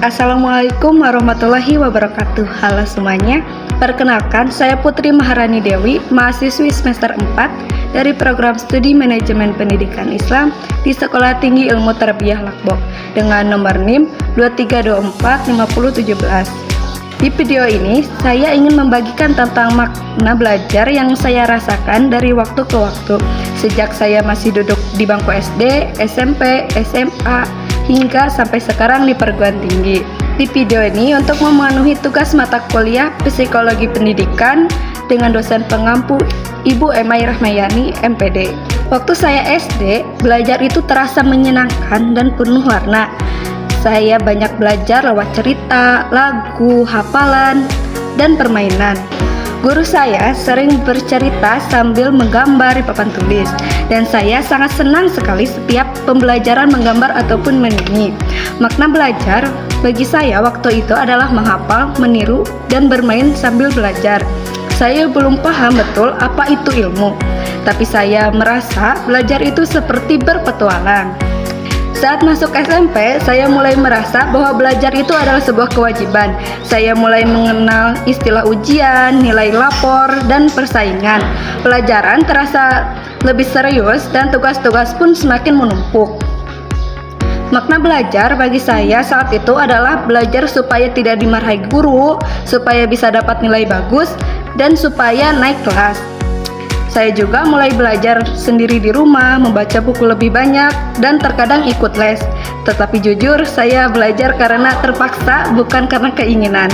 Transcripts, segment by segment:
Assalamualaikum warahmatullahi wabarakatuh. Halo semuanya, perkenalkan saya Putri Maharani Dewi, mahasiswi semester 4 dari program studi manajemen pendidikan Islam di Sekolah Tinggi Ilmu Tarbiyah Lakbok dengan nomor NIM 23245017. Di video ini saya ingin membagikan tentang makna belajar yang saya rasakan dari waktu ke waktu sejak saya masih duduk di bangku SD, SMP, SMA hingga sampai sekarang di perguruan tinggi. Di video ini untuk memenuhi tugas mata kuliah Psikologi Pendidikan dengan dosen pengampu Ibu Emai Rahmayani, MPD. Waktu saya SD, belajar itu terasa menyenangkan dan penuh warna. Saya banyak belajar lewat cerita, lagu, hafalan, dan permainan. Guru saya sering bercerita sambil menggambar di papan tulis, dan saya sangat senang sekali setiap pembelajaran menggambar ataupun menyanyi. Makna belajar bagi saya waktu itu adalah menghafal, meniru, dan bermain sambil belajar. Saya belum paham betul apa itu ilmu, tapi saya merasa belajar itu seperti berpetualang. Saat masuk SMP, saya mulai merasa bahwa belajar itu adalah sebuah kewajiban. Saya mulai mengenal istilah ujian, nilai lapor, dan persaingan. Pelajaran terasa lebih serius dan tugas-tugas pun semakin menumpuk. Makna belajar bagi saya saat itu adalah belajar supaya tidak dimarahi guru, supaya bisa dapat nilai bagus, dan supaya naik kelas. Saya juga mulai belajar sendiri di rumah, membaca buku lebih banyak, dan terkadang ikut les. Tetapi jujur, saya belajar karena terpaksa, bukan karena keinginan.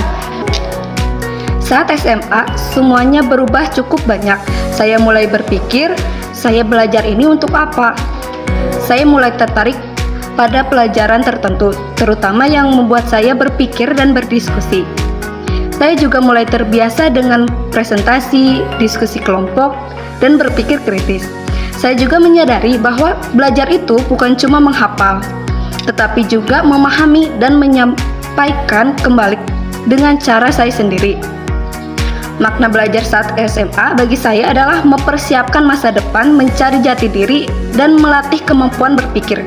Saat SMA, semuanya berubah cukup banyak. Saya mulai berpikir, saya belajar ini untuk apa? Saya mulai tertarik pada pelajaran tertentu, terutama yang membuat saya berpikir dan berdiskusi. Saya juga mulai terbiasa dengan presentasi, diskusi kelompok, dan berpikir kritis. Saya juga menyadari bahwa belajar itu bukan cuma menghafal, tetapi juga memahami dan menyampaikan kembali dengan cara saya sendiri. Makna belajar saat SMA bagi saya adalah mempersiapkan masa depan, mencari jati diri, dan melatih kemampuan berpikir.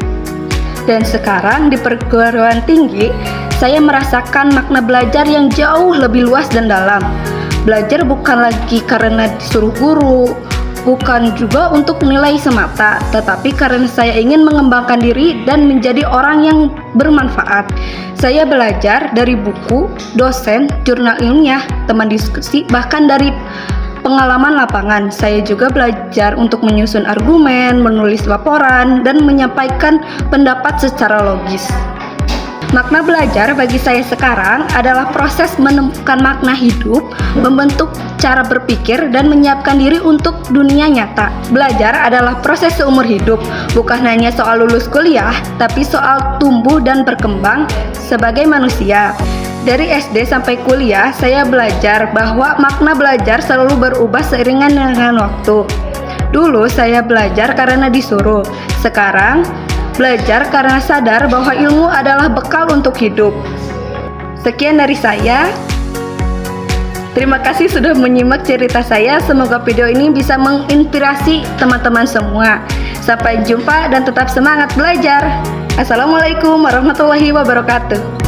Dan sekarang di perguruan tinggi, saya merasakan makna belajar yang jauh lebih luas dan dalam. Belajar bukan lagi karena disuruh guru, bukan juga untuk nilai semata, tetapi karena saya ingin mengembangkan diri dan menjadi orang yang bermanfaat. Saya belajar dari buku, dosen, jurnal ilmiah, teman diskusi, bahkan dari pengalaman lapangan. Saya juga belajar untuk menyusun argumen, menulis laporan, dan menyampaikan pendapat secara logis. Makna belajar bagi saya sekarang adalah proses menemukan makna hidup, membentuk cara berpikir, dan menyiapkan diri untuk dunia nyata. Belajar adalah proses seumur hidup, bukan hanya soal lulus kuliah, tapi soal tumbuh dan berkembang sebagai manusia. Dari SD sampai kuliah, saya belajar bahwa makna belajar selalu berubah seiringan dengan waktu. Dulu saya belajar karena disuruh, sekarang belajar karena sadar bahwa ilmu adalah bekal untuk hidup. Sekian dari saya. Terima kasih sudah menyimak cerita saya. Semoga video ini bisa menginspirasi teman-teman semua. Sampai jumpa dan tetap semangat belajar. Assalamualaikum warahmatullahi wabarakatuh.